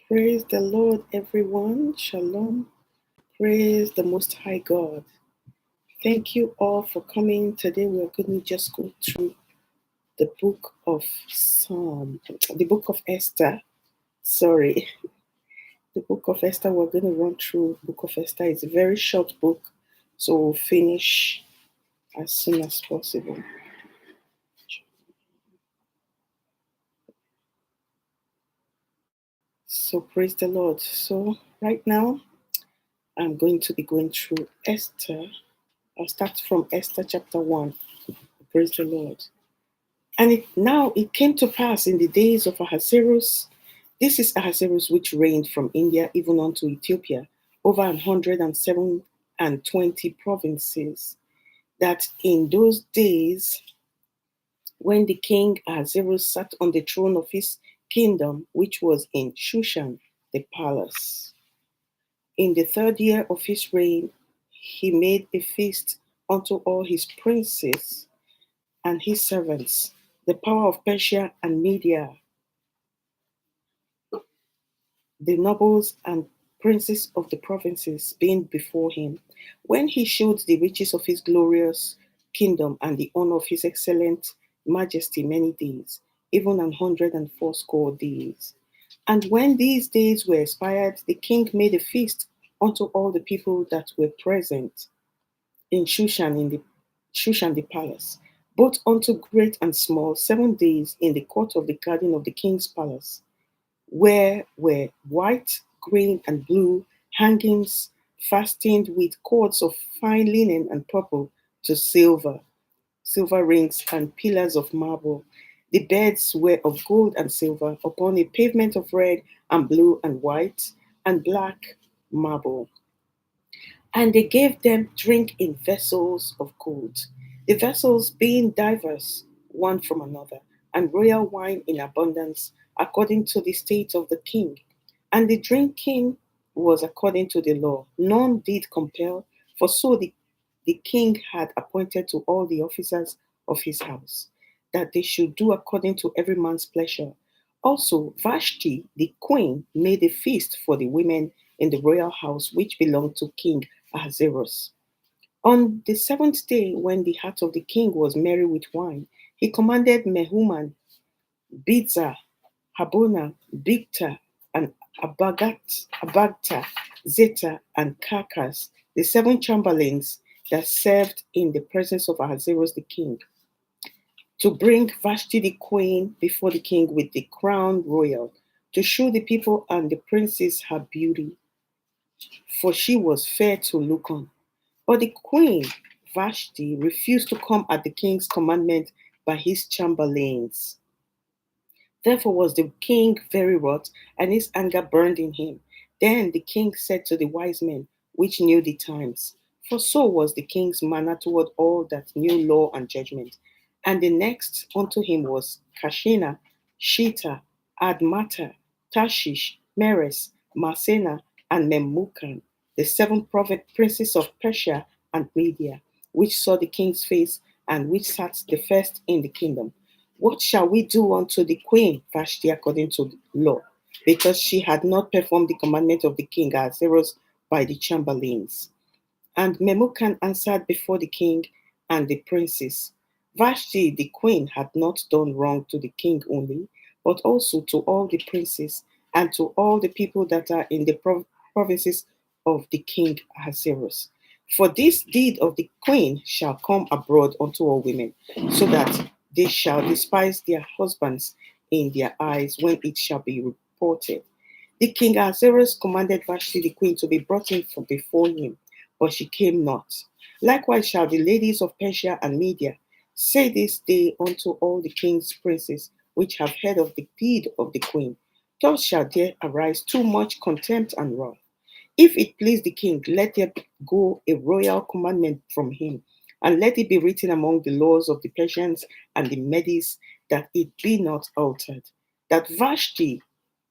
Praise the Lord, everyone. Shalom. Praise the Most High God. Thank you all for coming. Today we're going to just go through the book of the book of Esther. Sorry, the book of Esther. We're going to run through the book of Esther. It's a very short book, so we'll finish as soon as possible. So praise the Lord. So right now, I'm going to be going through Esther. I'll start from Esther chapter 1. Praise the Lord. And it came to pass in the days of Ahasuerus. This is Ahasuerus which reigned from India even unto Ethiopia, over 127 provinces, that in those days when the king Ahasuerus sat on the throne of his kingdom, which was in Shushan, the palace. In the 3rd year of his reign, he made a feast unto all his princes and his servants, the power of Persia and Media, the nobles and princes of the provinces being before him, when he showed the riches of his glorious kingdom and the honor of his excellent majesty many days, even 180 days. And when these days were expired, the king made a feast unto all the people that were present in Shushan the palace, both unto great and small, 7 days in the court of the garden of the king's palace, where were white, green, and blue hangings fastened with cords of fine linen and purple to silver rings and pillars of marble. The beds were of gold and silver upon a pavement of red and blue and white and black marble. And they gave them drink in vessels of gold, the vessels being diverse one from another, and royal wine in abundance, according to the state of the king. And the drinking was according to the law. None did compel, for so the king had appointed to all the officers of his house, that they should do according to every man's pleasure. Also, Vashti, the queen, made a feast for the women in the royal house which belonged to King Ahasuerus. On the 7th day, when the heart of the king was merry with wine, he commanded Mehuman, Biztha, Habona, Bigtha, and Abagtha, Zethar, and Carcas, the 7 chamberlains that served in the presence of Ahasuerus the king, to bring Vashti the queen before the king with the crown royal, to show the people and the princes her beauty, for she was fair to look on. But the queen, Vashti, refused to come at the king's commandment by his chamberlains. Therefore was the king very wroth, and his anger burned in him. Then the king said to the wise men, which knew the times, for so was the king's manner toward all that knew law and judgment. And the next unto him was Kashina, Shita, Admata, Tashish, Meres, Marsena, and Memucan, the 7 princes of Persia and Media, which saw the king's face, and which sat the first in the kingdom. What shall we do unto the queen, Vashti, according to the law? Because she had not performed the commandment of the king Ahasuerus by the chamberlains. And Memucan answered before the king and the princes, Vashti, the queen, had not done wrong to the king only, but also to all the princes and to all the people that are in the provinces of the king Ahasuerus. For this deed of the queen shall come abroad unto all women, so that they shall despise their husbands in their eyes when it shall be reported. The king Ahasuerus commanded Vashti the queen to be brought in from before him, but she came not. Likewise shall the ladies of Persia and Media say this day unto all the king's princes, which have heard of the deed of the queen. Thus shall there arise too much contempt and wrath. If it please the king, let there go a royal commandment from him, and let it be written among the laws of the Persians and the Medes, that it be not altered, that Vashti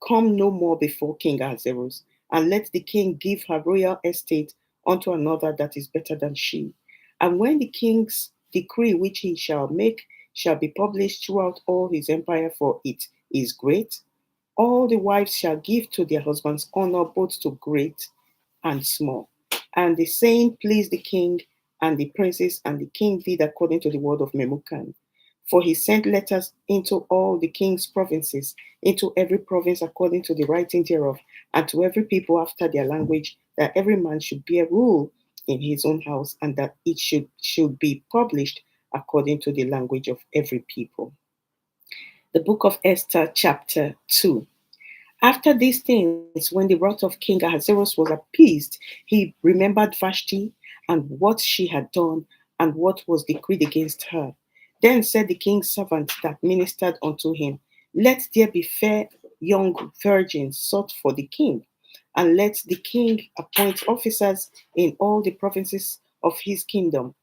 come no more before King Ahasuerus, and let the king give her royal estate unto another that is better than she. And when the king's decree which he shall make shall be published throughout all his empire, for it is great, All the wives shall give to their husbands honor both to great and small. And the saying pleased the king and the princes, and the king did according to the word of Memucan. For he sent letters into all the king's provinces, into every province according to the writing thereof, and to every people after their language, that every man should bear rule in his own house, and that it should be published according to the language of every people. The book of Esther, chapter 2. After these things, when the wrath of King Ahasuerus was appeased, he remembered Vashti and what she had done and what was decreed against her. Then said the king's servant that ministered unto him, let there be fair young virgins sought for the king, and let the king appoint officers in all the provinces of his kingdom,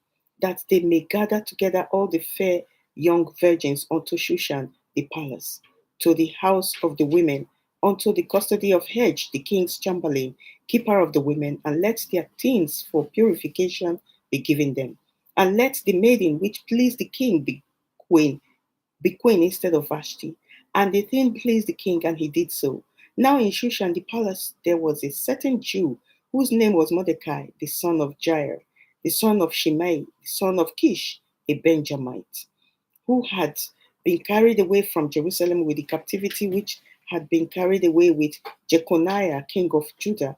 that they may gather together all the fair young virgins unto Shushan the palace, to the house of the women, unto the custody of Hedge, the king's chamberlain, keeper of the women, and let their things for purification be given them. And let the maiden which pleased the king queen, be queen instead of Vashti. And the thing pleased the king, and he did so. Now in Shushan the palace there was a certain Jew whose name was Mordecai, the son of Jair, the son of Shimei, the son of Kish, a Benjamite, who had been carried away from Jerusalem with the captivity which had been carried away with Jeconiah, king of Judah,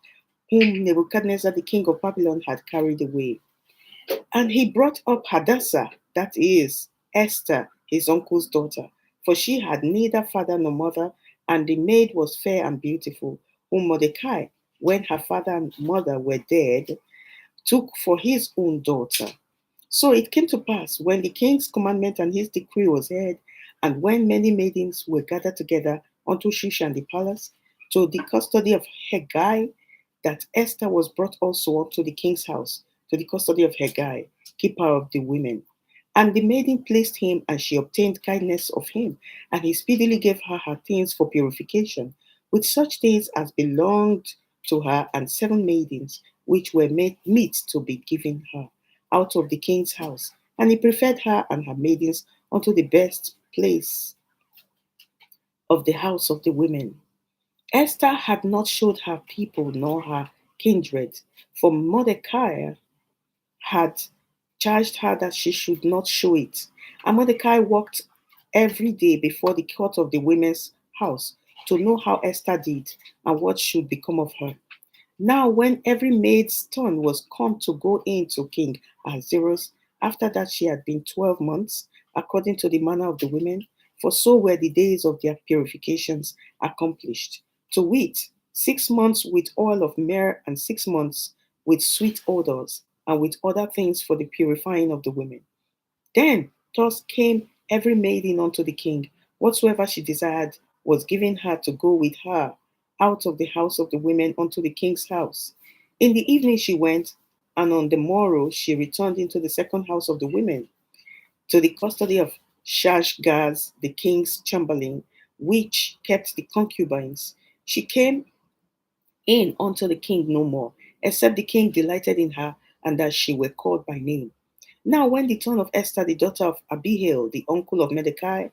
whom Nebuchadnezzar, the king of Babylon, had carried away. And he brought up Hadassah, that is, Esther, his uncle's daughter, for she had neither father nor mother, and the maid was fair and beautiful, whom Mordecai, when her father and mother were dead, took for his own daughter. So it came to pass, when the king's commandment and his decree was heard, and when many maidens were gathered together unto Shushan the palace, to the custody of Hegai, that Esther was brought also up to the king's house, to the custody of Hegai, keeper of the women. And the maiden placed him, and she obtained kindness of him, and he speedily gave her things for purification, with such things as belonged to her, and 7 maidens, which were made meet to be given her out of the king's house. And he preferred her and her maidens unto the best place of the house of the women. Esther had not showed her people nor her kindred, for Mordecai had charged her that she should not show it. And Mordecai walked every day before the court of the women's house to know how Esther did and what should become of her. Now, when every maid's turn was come to go in to King Ahasuerus, after that she had been 12 months, according to the manner of the women, for so were the days of their purifications accomplished, to wit, 6 months with oil of myrrh, and 6 months with sweet odors, and with other things for the purifying of the women. Then thus came every maiden unto the king. Whatsoever she desired was given her to go with her out of the house of the women unto the king's house. In the evening she went, and on the morrow she returned into the second house of the women, to the custody of Shashgaz, the king's chamberlain, which kept the concubines. She came in unto the king no more, except the king delighted in her, and that she were called by name. Now, when the turn of Esther, the daughter of Abihail, the uncle of Mordecai,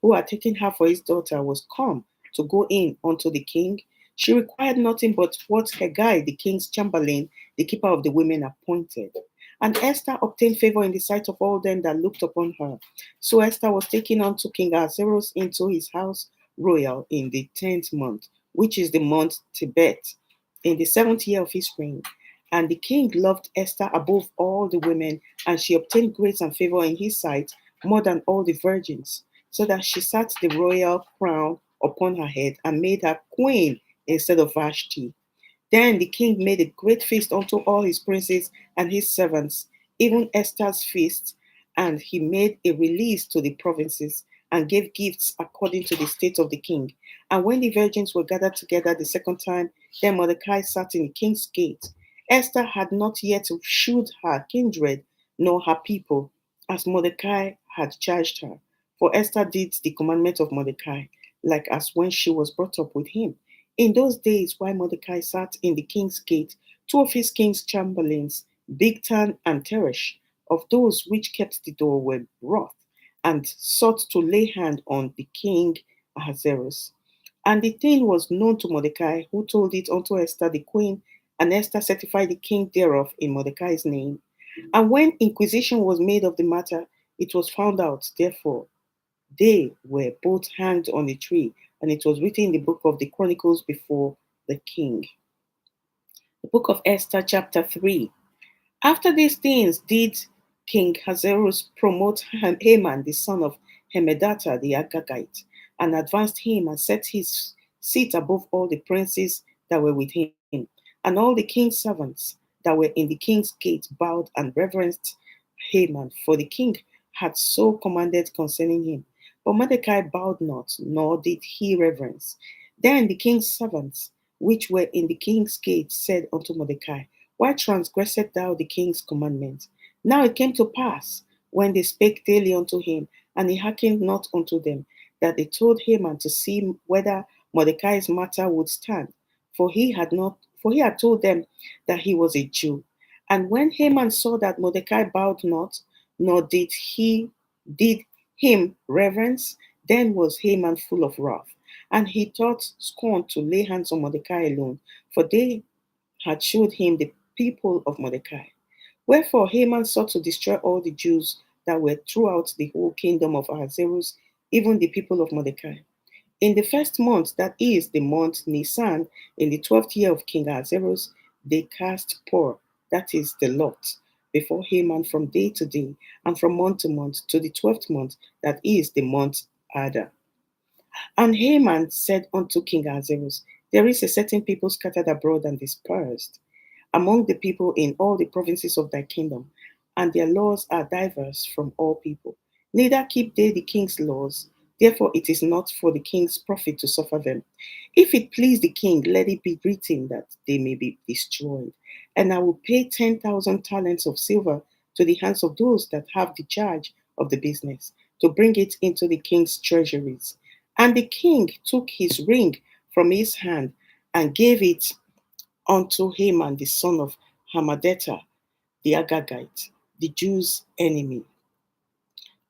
who had taken her for his daughter, was come to go in unto the king, she required nothing but what Hegai, the king's chamberlain, the keeper of the women, appointed. And Esther obtained favor in the sight of all them that looked upon her. So Esther was taken unto King Ahasuerus into his house royal in the 10th month, which is the month Tebet, in the 7th year of his reign. And the king loved Esther above all the women, and she obtained grace and favor in his sight more than all the virgins, so that she sat the royal crown upon her head and made her queen instead of Vashti. Then the king made a great feast unto all his princes and his servants, even Esther's feast, and he made a release to the provinces and gave gifts according to the state of the king. And when the virgins were gathered together the second time, then Mordecai sat in the king's gate. Esther had not yet shewed her kindred nor her people, as Mordecai had charged her. For Esther did the commandment of Mordecai, like as when she was brought up with him. In those days, while Mordecai sat in the king's gate, 2 of his king's chamberlains, Bigtan and Teresh, of those which kept the door, were wroth, and sought to lay hand on the king Ahasuerus. And the thing was known to Mordecai, who told it unto Esther the queen, and Esther certified the king thereof in Mordecai's name. And when inquisition was made of the matter, it was found out, therefore, they were both hanged on a tree, and it was written in the book of the Chronicles before the king. The book of Esther, chapter 3. After these things did King Ahasuerus promote Haman, the son of Hammedatha the Agagite, and advanced him and set his seat above all the princes that were with him. And all the king's servants that were in the king's gate bowed and reverenced Haman, for the king had so commanded concerning him. But Mordecai bowed not, nor did he reverence. Then the king's servants, which were in the king's gate, said unto Mordecai, why transgressed thou the king's commandment? Now it came to pass, when they spake daily unto him, and he hearkened not unto them, that they told Haman to see whether Mordecai's matter would stand, for he had told them that he was a Jew. And when Haman saw that Mordecai bowed not, nor did him reverence, then was Haman full of wrath, and he thought scorn to lay hands on Mordecai alone, for they had showed him the people of Mordecai. Wherefore Haman sought to destroy all the Jews that were throughout the whole kingdom of Ahasuerus, even the people of Mordecai. In the first month, that is the month Nisan, in the 12th year of King Ahasuerus, they cast pur, that is the lot, before Haman from day to day, and from month to month, to the 12th month, that is the month Adar. And Haman said unto King Ahasuerus, there is a certain people scattered abroad and dispersed among the people in all the provinces of thy kingdom, and their laws are diverse from all people. Neither keep they the king's laws, therefore it is not for the king's profit to suffer them. If it please the king, let it be written that they may be destroyed. And I will pay 10,000 talents of silver to the hands of those that have the charge of the business, to bring it into the king's treasuries. And the king took his ring from his hand and gave it unto Haman the son of Hammedatha the Agagite, the Jews' enemy.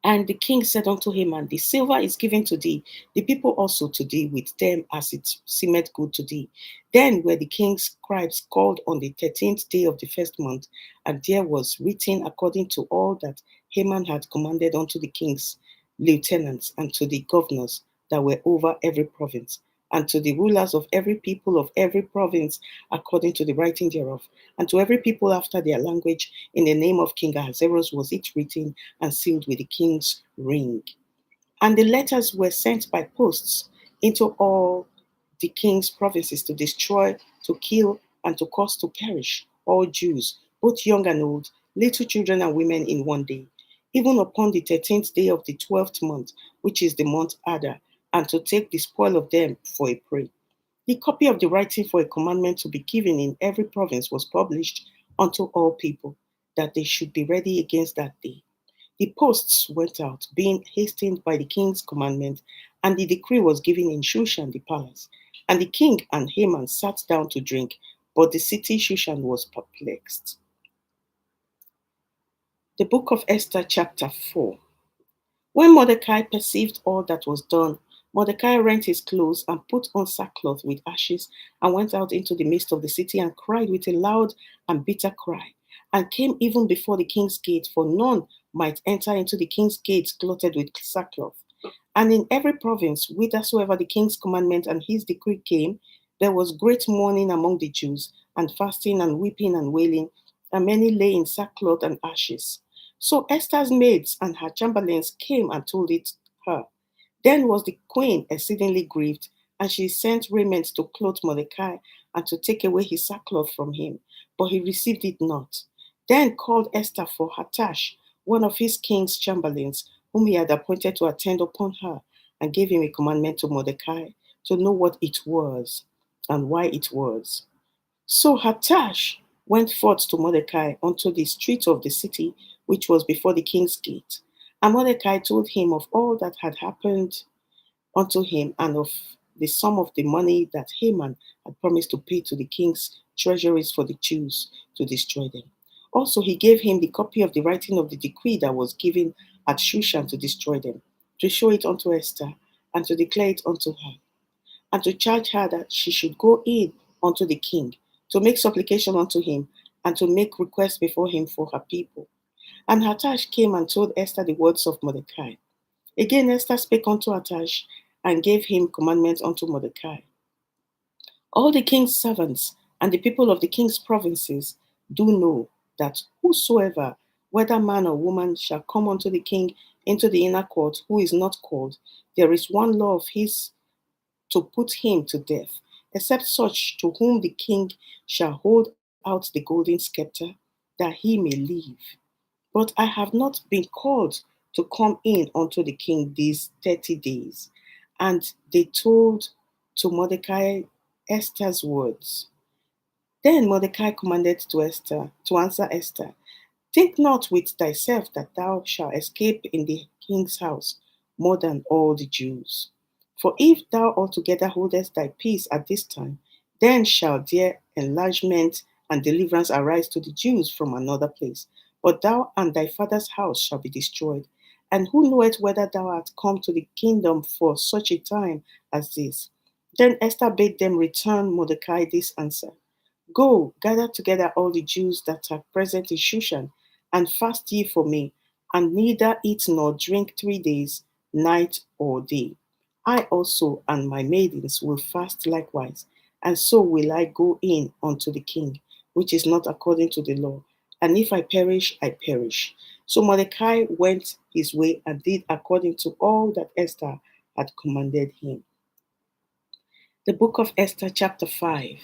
And the king said unto Haman, the silver is given to thee, the people also to thee with them as it seemeth good to thee. Then were the king's scribes called on the 13th day of the first month, and there was written according to all that Haman had commanded unto the king's lieutenants and to the governors that were over every province, and to the rulers of every people of every province according to the writing thereof, and to every people after their language, in the name of King Ahasuerus was it written and sealed with the king's ring. And the letters were sent by posts into all the king's provinces to destroy, to kill, and to cause to perish all Jews, both young and old, little children and women in one day, even upon the 13th day of the 12th month, which is the month Adar, and to take the spoil of them for a prey. The copy of the writing for a commandment to be given in every province was published unto all people, that they should be ready against that day. The posts went out, being hastened by the king's commandment, and the decree was given in Shushan the palace. And the king and Haman sat down to drink, but the city Shushan was perplexed. The book of Esther, chapter 4. When Mordecai perceived all that was done, Mordecai rent his clothes and put on sackcloth with ashes and went out into the midst of the city and cried with a loud and bitter cry, and came even before the king's gate, for none might enter into the king's gates clothed with sackcloth. And in every province, whithersoever the king's commandment and his decree came, there was great mourning among the Jews, and fasting and weeping and wailing, and many lay in sackcloth and ashes. So Esther's maids and her chamberlains came and told it her. Then was the queen exceedingly grieved, and she sent raiment to clothe Mordecai and to take away his sackcloth from him, but he received it not. Then called Esther for Hatash, one of his king's chamberlains, whom he had appointed to attend upon her, and gave him a commandment to Mordecai to know what it was and why it was. So Hatash went forth to Mordecai unto the street of the city, which was before the king's gate. And Mordecai told him of all that had happened unto him, and of the sum of the money that Haman had promised to pay to the king's treasuries for the Jews to destroy them. Also, he gave him the copy of the writing of the decree that was given at Shushan to destroy them, to show it unto Esther, and to declare it unto her. and to charge her that she should go in unto the king, to make supplication unto him, and to make request before him for her people. And Hattash came and told Esther the words of Mordecai. Again Esther spake unto Hattash, and gave him commandments unto Mordecai. All the king's servants and the people of the king's provinces do know that whosoever, whether man or woman, shall come unto the king into the inner court, who is not called, there is one law of his to put him to death, except such to whom the king shall hold out the golden scepter, that he may live. But I have not been called to come in unto the king these 30 days. And they told to Mordecai Esther's words. Then Mordecai commanded to answer Esther, think not with thyself that thou shalt escape in the king's house more than all the Jews. For if thou altogether holdest thy peace at this time, then shall there enlargement and deliverance arise to the Jews from another place. But thou and thy father's house shall be destroyed. And who knoweth whether thou art come to the kingdom for such a time as this? Then Esther bade them return Mordecai this answer. Go, gather together all the Jews that are present in Shushan, and fast ye for me, and neither eat nor drink 3 days, night or day. I also and my maidens will fast likewise, and so will I go in unto the king, which is not according to the law. And if I perish, I perish. So Mordecai went his way and did according to all that Esther had commanded him. The book of Esther, chapter 5.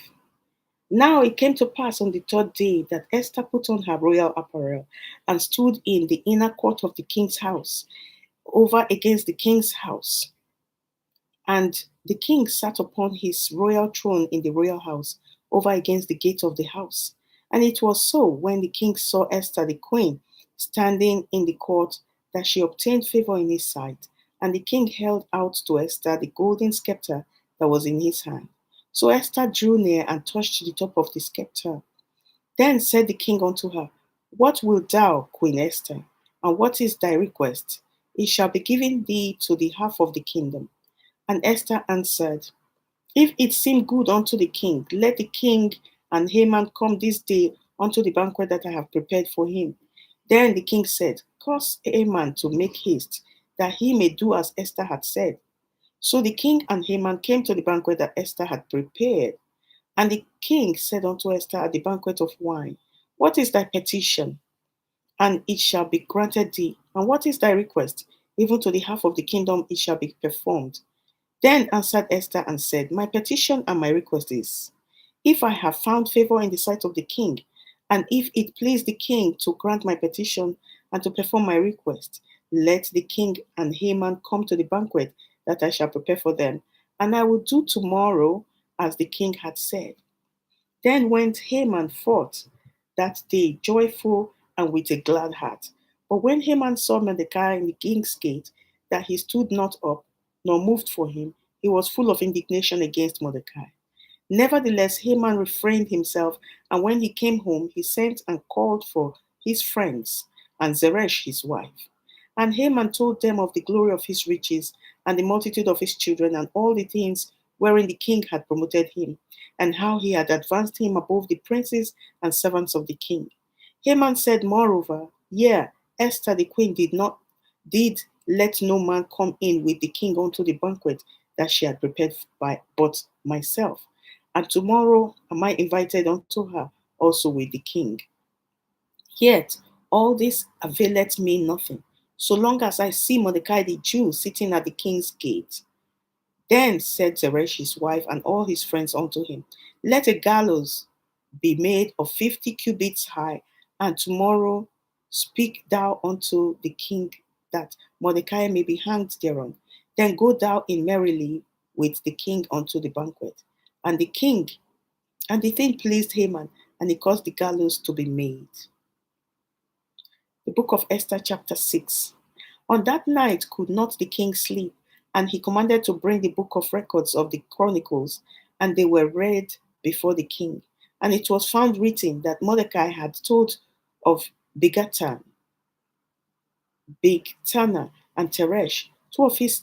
Now it came to pass on the third day that Esther put on her royal apparel and stood in the inner court of the king's house, over against the king's house. And the king sat upon his royal throne in the royal house, over against the gate of the house. And it was so, when the king saw Esther the queen standing in the court, that she obtained favor in his sight. And the king held out to Esther the golden scepter that was in his hand. So Esther drew near and touched the top of the scepter. Then said the king unto her, what wilt thou, Queen Esther? And what is thy request? It shall be given thee to the half of the kingdom. And Esther answered, if it seem good unto the king, let the king and Haman come this day unto the banquet that I have prepared for him. Then the king said, cause Haman to make haste, that he may do as Esther had said. So the king and Haman came to the banquet that Esther had prepared. And the king said unto Esther at the banquet of wine, what is thy petition? And it shall be granted thee. And what is thy request? Even to the half of the kingdom it shall be performed. Then answered Esther and said, my petition and my request is, if I have found favor in the sight of the king, and if it please the king to grant my petition and to perform my request, let the king and Haman come to the banquet that I shall prepare for them, and I will do tomorrow as the king had said. Then went Haman forth that day joyful and with a glad heart. But when Haman saw Mordecai in the king's gate, that he stood not up, nor moved for him, he was full of indignation against Mordecai. Nevertheless, Haman refrained himself, and when he came home, he sent and called for his friends and Zeresh his wife. And Haman told them of the glory of his riches, and the multitude of his children, and all the things wherein the king had promoted him, and how he had advanced him above the princes and servants of the king. Haman said, moreover, yea, Esther the queen did let no man come in with the king unto the banquet that she had prepared but myself. And tomorrow am I invited unto her also with the king. Yet all this availeth me nothing, so long as I see Mordecai the Jew sitting at the king's gate. Then said Zeresh his wife and all his friends unto him, let a gallows be made of 50 cubits high, and tomorrow speak thou unto the king that Mordecai may be hanged thereon. Then go thou in merrily with the king unto the banquet. And the thing pleased Haman, and he caused the gallows to be made. The book of Esther, chapter 6. On that night could not the king sleep, and he commanded to bring the book of records of the chronicles, and they were read before the king. And it was found written that Mordecai had told of Bigthana, and Teresh, two of his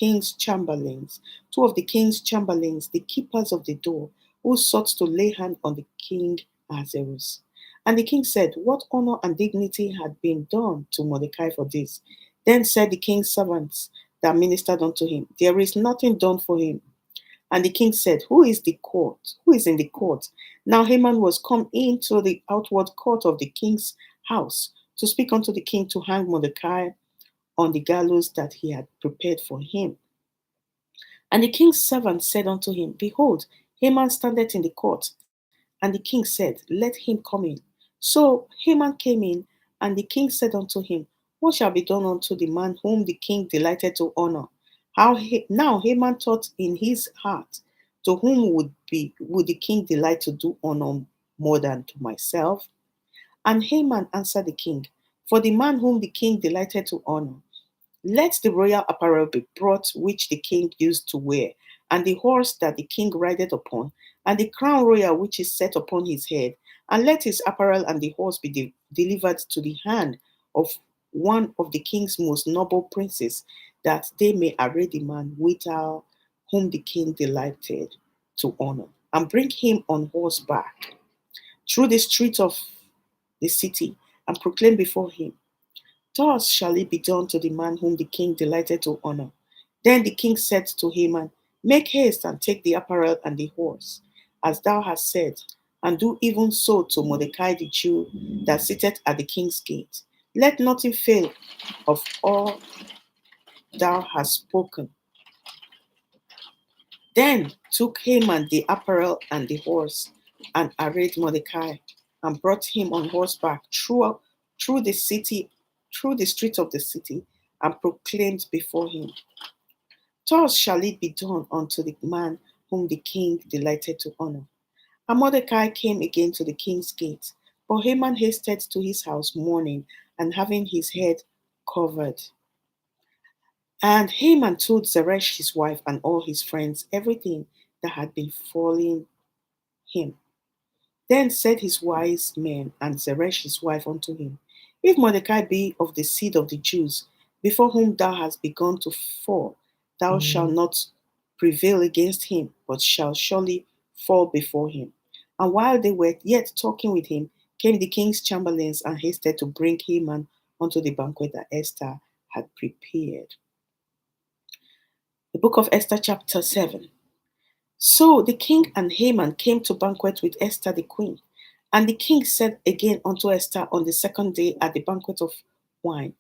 king's chamberlains, two of the king's chamberlains, the keepers of the door, who sought to lay hand on the king Ahasuerus. And the king said, what honor and dignity had been done to Mordecai for this? Then said the king's servants that ministered unto him, there is nothing done for him. And the king said, who is the court? Who is in the court? Now Haman was come into the outward court of the king's house to speak unto the king to hang Mordecai on the gallows that he had prepared for him. And the king's servant said unto him, behold, Haman standeth in the court. And the king said, let him come in. So Haman came in, and the king said unto him, what shall be done unto the man whom the king delighted to honor? Now Haman thought in his heart, to whom would the king delight to do honor more than to myself? And Haman answered the king, for the man whom the king delighted to honor, let the royal apparel be brought which the king used to wear, and the horse that the king rideth upon, and the crown royal which is set upon his head, and let his apparel and the horse be delivered to the hand of one of the king's most noble princes, that they may array the man withal whom the king delighted to honor, and bring him on horseback through the streets of the city, and proclaim before him, thus shall it be done to the man whom the king delighted to honor. Then the king said to Haman, make haste and take the apparel and the horse, as thou hast said, and do even so to Mordecai the Jew that sitteth at the king's gate. Let nothing fail of all thou hast spoken. Then took Haman the apparel and the horse, and arrayed Mordecai, and brought him on horseback through the city, through the streets of the city, and proclaimed before him, thus shall it be done unto the man whom the king delighted to honor. And Mordecai came again to the king's gate, but Haman hasted to his house mourning, and having his head covered. And Haman told Zeresh his wife and all his friends everything that had befallen him. Then said his wise men and Zeresh his wife unto him, if Mordecai be of the seed of the Jews, before whom thou hast begun to fall, thou shalt not prevail against him, but shalt surely fall before him. And while they were yet talking with him, came the king's chamberlains and hasted to bring Haman unto the banquet that Esther had prepared. The book of Esther, chapter 7. So the king and Haman came to banquet with Esther the queen. And the king said again unto Esther on the second day at the banquet of wine,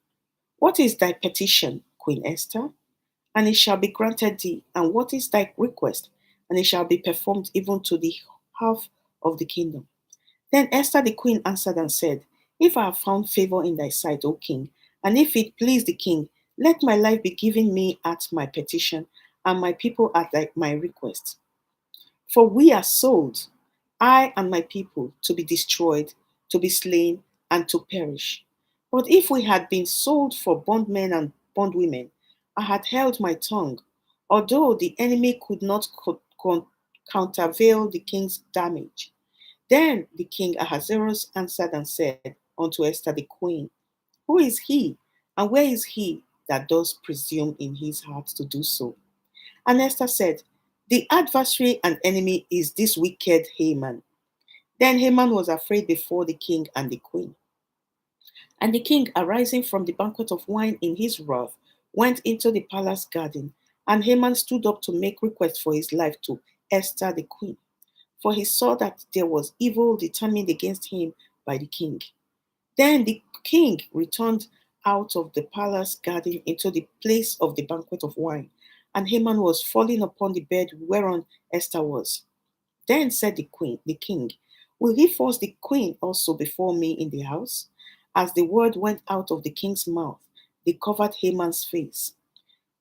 what is thy petition, Queen Esther? And it shall be granted thee. And what is thy request? And it shall be performed even to the half of the kingdom. Then Esther the queen answered and said, if I have found favor in thy sight, O king, and if it please the king, let my life be given me at my petition, and my people at my request. For we are sold, I and my people, to be destroyed, to be slain, and to perish. But if we had been sold for bondmen and bondwomen, I had held my tongue, although the enemy could not countervail the king's damage. Then the king Ahasuerus answered and said unto Esther the queen, who is he, and where is he that does presume in his heart to do so? And Esther said, the adversary and enemy is this wicked Haman. Then Haman was afraid before the king and the queen. And the king, arising from the banquet of wine in his wrath, went into the palace garden, and Haman stood up to make request for his life to Esther the queen. For he saw that there was evil determined against him by the king. Then the king returned out of the palace garden into the place of the banquet of wine, and Haman was falling upon the bed whereon Esther was. Then said the king, will he force the queen also before me in the house? As the word went out of the king's mouth, they covered Haman's face.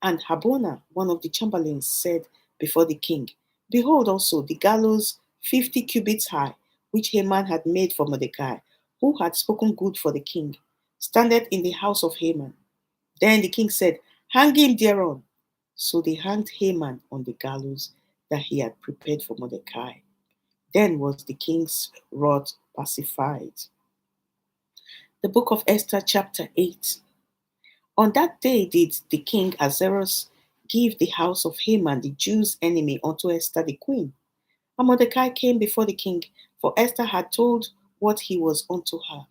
And Habona, one of the chamberlains, said before the king, behold also the gallows 50 cubits high, which Haman had made for Mordecai, who had spoken good for the king, standeth in the house of Haman. Then the king said, hang him thereon. So they hanged Haman on the gallows that he had prepared for Mordecai. Then was the king's wrath pacified. The book of Esther, chapter 8. On that day did the king Ahasuerus give the house of Haman, the Jews' enemy, unto Esther the queen. And Mordecai came before the king, for Esther had told what he was unto her.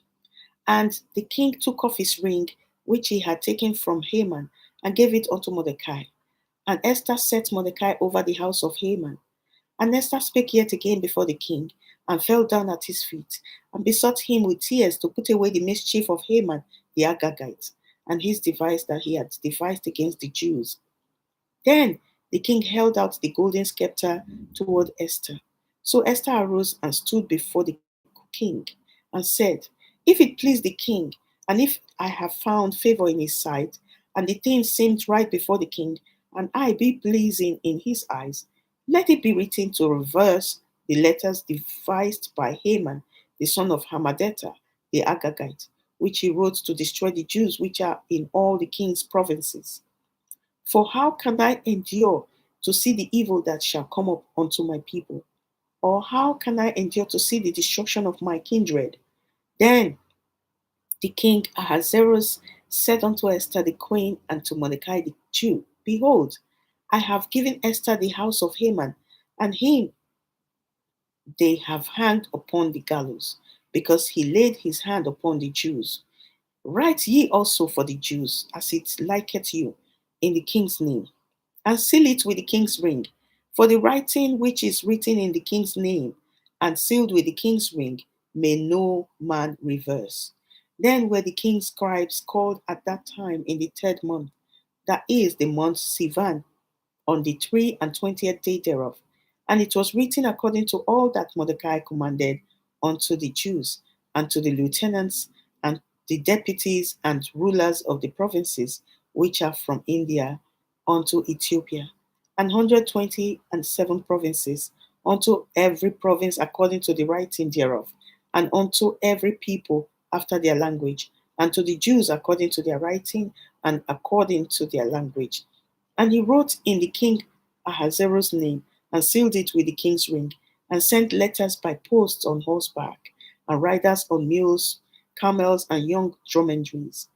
And the king took off his ring, which he had taken from Haman, and gave it unto Mordecai. And Esther set Mordecai over the house of Haman. And Esther spake yet again before the king, and fell down at his feet, and besought him with tears to put away the mischief of Haman the Agagite, and his device that he had devised against the Jews. Then the king held out the golden scepter toward Esther. So Esther arose and stood before the king and said, If it please the king, and if I have found favor in his sight, and the thing seemed right before the king, and I be pleasing in his eyes, let it be written to reverse the letters devised by Haman, the son of Hammedatha, the Agagite, which he wrote to destroy the Jews which are in all the king's provinces. For how can I endure to see the evil that shall come up unto my people? Or how can I endure to see the destruction of my kindred? Then the king Ahasuerus said unto Esther the queen and to Mordecai the Jew, Behold, I have given Esther the house of Haman, and him they have hanged upon the gallows, because he laid his hand upon the Jews. Write ye also for the Jews, as it liketh you, in the king's name, and seal it with the king's ring. For the writing which is written in the king's name, and sealed with the king's ring, may no man reverse. Then were the king's scribes called at that time in the third month, that is the month Sivan, on the 23rd day thereof. And it was written according to all that Mordecai commanded unto the Jews, and to the lieutenants, and the deputies, and rulers of the provinces which are from India unto Ethiopia, and 127 provinces, unto every province according to the writing thereof, and unto every people after their language, and to the Jews according to their writing, and according to their language. And he wrote in the king Ahasuerus' name, and sealed it with the king's ring, and sent letters by posts on horseback, and riders on mules, camels, and young dromedaries,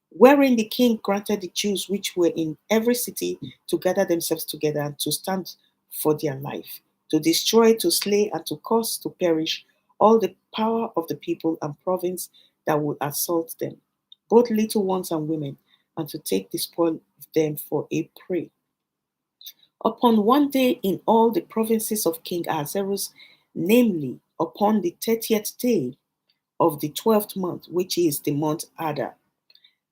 wherein the king granted the Jews which were in every city to gather themselves together and to stand for their life, to destroy, to slay, and to cause to perish all the power of the people and province that would assault them, both little ones and women, and to take the spoil of them for a prey. Upon one day in all the provinces of King Ahasuerus, namely upon the 30th day of the 12th month, which is the month Adar,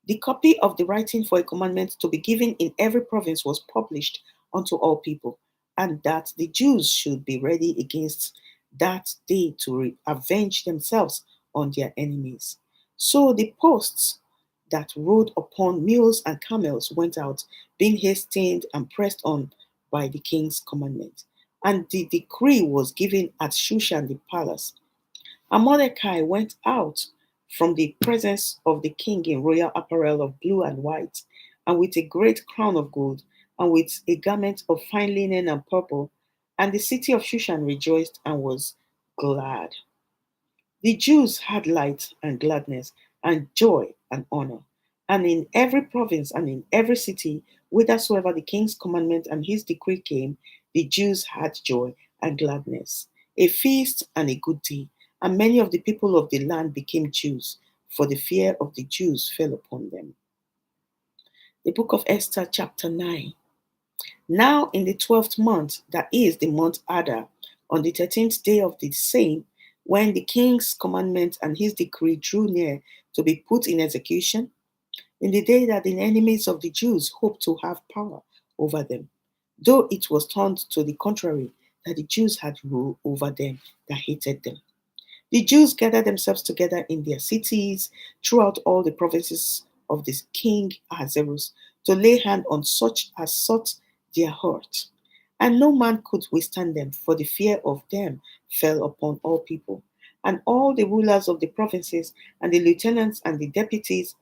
the copy of the writing for a commandment to be given in every province was published unto all people, and that the Jews should be ready against that day to avenge themselves on their enemies. So the posts that rode upon mules and camels went out, being hastened and pressed on by the king's commandment. And the decree was given at Shushan the palace. And Mordecai went out from the presence of the king in royal apparel of blue and white, and with a great crown of gold, and with a garment of fine linen and purple. And the city of Shushan rejoiced and was glad. The Jews had light and gladness and joy and honor. And in every province and in every city, whithersoever the king's commandment and his decree came, the Jews had joy and gladness, a feast and a good day. And many of the people of the land became Jews, for the fear of the Jews fell upon them. The book of Esther, chapter 9. Now in the 12th month, that is the month Adar, on the 13th day of the same, when the king's commandment and his decree drew near to be put in execution, in the day that the enemies of the Jews hoped to have power over them, though it was turned to the contrary, that the Jews had rule over them that hated them. The Jews gathered themselves together in their cities throughout all the provinces of this king Ahasuerus to lay hand on such as sought their hurt. And no man could withstand them, for the fear of them fell upon all people. And all the rulers of the provinces, and the lieutenants, and the deputies,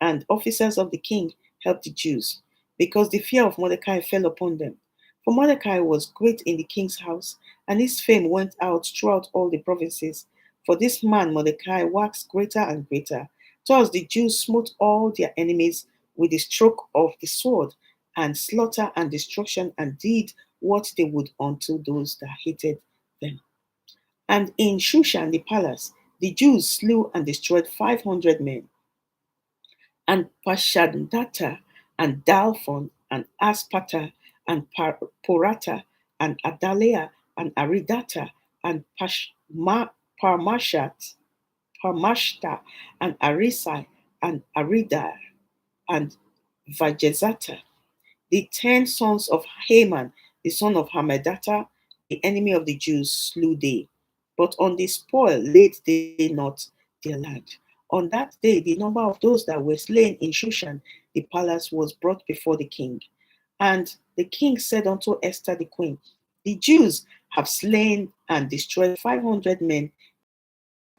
and officers of the king helped the Jews, because the fear of Mordecai fell upon them. For Mordecai was great in the king's house, and his fame went out throughout all the provinces. For this man Mordecai waxed greater and greater. Thus the Jews smote all their enemies with the stroke of the sword, and slaughter and destruction, and did what they would unto those that hated them. And in Shushan the palace, the Jews slew and destroyed 500 men, and Pashandata, and Dalphon, and Aspata, and Porata, and Adalea, and Aridata, and Parmashat, Parmashta, and Arisai, and Arida, and Vajezata, the 10 sons of Haman, the son of Hamedata, the enemy of the Jews, slew they. But on the spoil laid they not their land. On that day, the number of those that were slain in Shushan, the palace, was brought before the king. And the king said unto Esther the queen, the Jews have slain and destroyed 500 men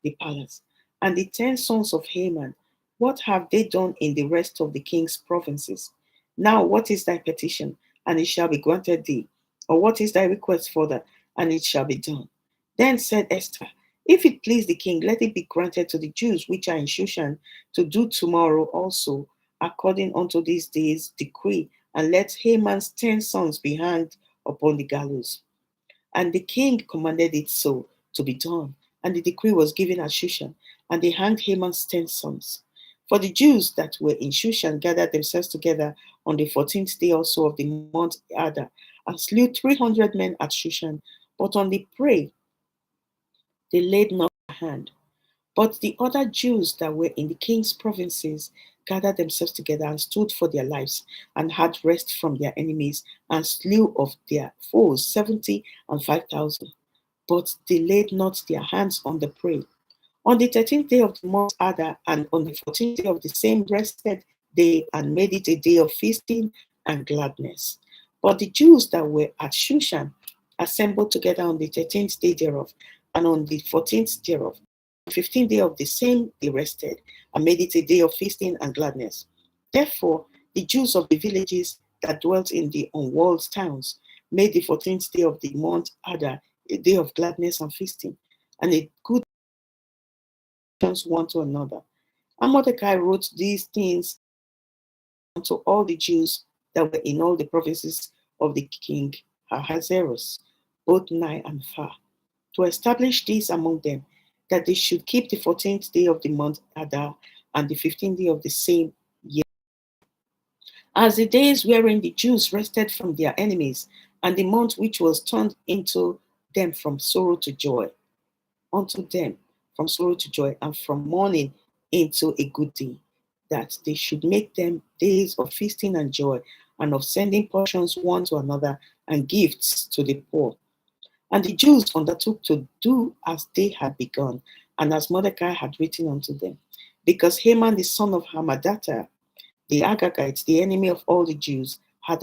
the palace. And the 10 sons of Haman, what have they done in the rest of the king's provinces? Now, what is thy petition? And it shall be granted thee. Or what is thy request further? And it shall be done. Then said Esther, if it please the king, let it be granted to the Jews which are in Shushan to do tomorrow also, according unto this day's decree, and let Haman's 10 sons be hanged upon the gallows. And the king commanded it so to be done. And the decree was given at Shushan, and they hanged Haman's 10 sons. For the Jews that were in Shushan gathered themselves together on the 14th day also of the month Adar, and slew 300 men at Shushan. But on the prey they laid not a hand. But the other Jews that were in the king's provinces gathered themselves together and stood for their lives, and had rest from their enemies, and slew of their foes 70 and 5,000. But they laid not their hands on the prey. On the 13th day of the month Adar, and on the 14th day of the same rested day, and made it a day of feasting and gladness. But the Jews that were at Shushan assembled together on the 13th day thereof, and on the 14th thereof. The 15th day of the same they rested, and made it a day of feasting and gladness. Therefore, the Jews of the villages that dwelt in the unwalled towns made the 14th day of the month Adar a day of gladness and feasting, and a good one to another. And Mordecai wrote these things unto all the Jews that were in all the provinces of the king Ahasuerus, both nigh and far, to establish this among them, that they should keep the 14th day of the month Adar, and the 15th day of the same year, as the days wherein the Jews rested from their enemies, and the month which was turned into them from sorrow to joy, unto them from sorrow to joy, and from mourning into a good day, that they should make them days of feasting and joy, and of sending portions one to another, and gifts to the poor. And the Jews undertook to do as they had begun, and as Mordecai had written unto them, because Haman the son of Hammedatha, the Agagite, the enemy of all the Jews, had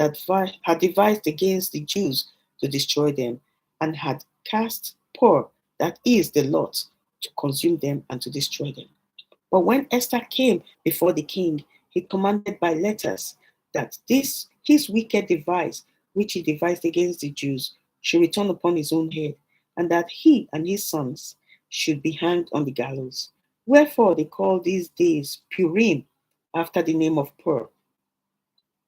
devised against the Jews to destroy them, and had cast Pur, that is the lot, to consume them and to destroy them. But when Esther came before the king, he commanded by letters that this his wicked device, which he devised against the Jews, should return upon his own head, and that he and his sons should be hanged on the gallows. Wherefore they call these days Purim, after the name of Pur.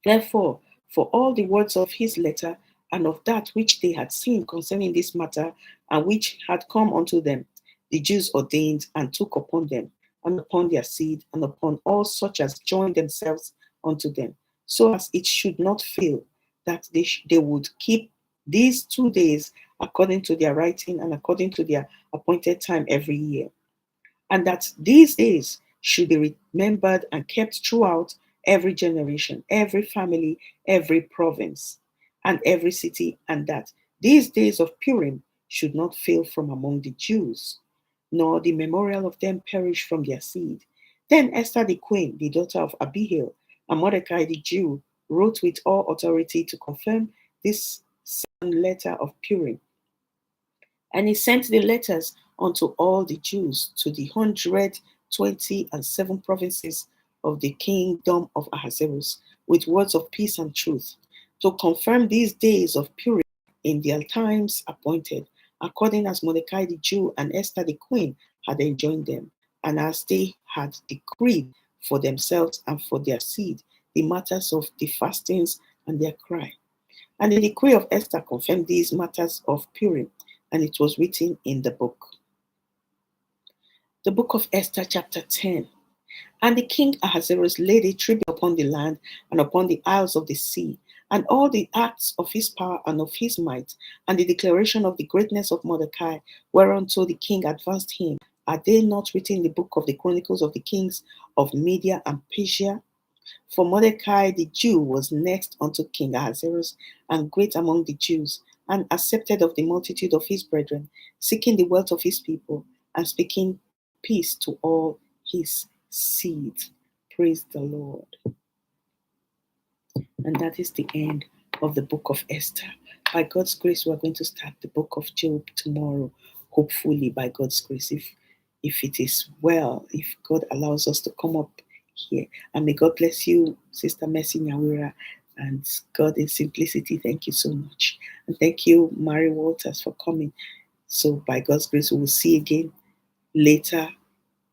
Therefore, for all the words of his letter, and of that which they had seen concerning this matter, and which had come unto them, the Jews ordained and took upon them, and upon their seed, and upon all such as joined themselves unto them, so as it should not fail, that they would keep these 2 days according to their writing, and according to their appointed time every year, and that these days should be remembered and kept throughout every generation, every family, every province, and every city, and that these days of Purim should not fail from among the Jews, nor the memorial of them perish from their seed. Then Esther the queen, the daughter of Abihail, and Mordecai the Jew, wrote with all authority to confirm this letter of Purim. And he sent the letters unto all the Jews to the 127 provinces of the kingdom of Ahasuerus, with words of peace and truth, to confirm these days of Purim in their times appointed, according as Mordecai the Jew and Esther the queen had enjoined them, and as they had decreed for themselves and for their seed, the matters of the fastings and their cry. And the decree of Esther confirmed these matters of Purim, and it was written in the book. The book of Esther, chapter 10. And the king Ahasuerus laid a tribute upon the land and upon the isles of the sea, and all the acts of his power and of his might, and the declaration of the greatness of Mordecai, whereunto the king advanced him. Are they not written in the book of the Chronicles of the kings of Media and Persia? For Mordecai the Jew was next unto King Ahasuerus, and great among the Jews, and accepted of the multitude of his brethren, seeking the wealth of his people, and speaking peace to all his seed. Praise the Lord. And that is the end of the book of Esther. By God's grace, we are going to start the book of Job tomorrow, hopefully by God's grace, if it is well, if God allows us to come up here. And may God bless you, Sister Mercy Nyawira, and God in simplicity. Thank you so much. And thank you, Mary Walters, for coming. So by God's grace, we will see again later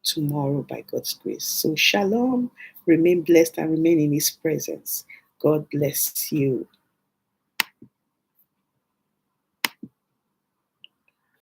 tomorrow by God's grace. So shalom, remain blessed and remain in his presence. God bless you.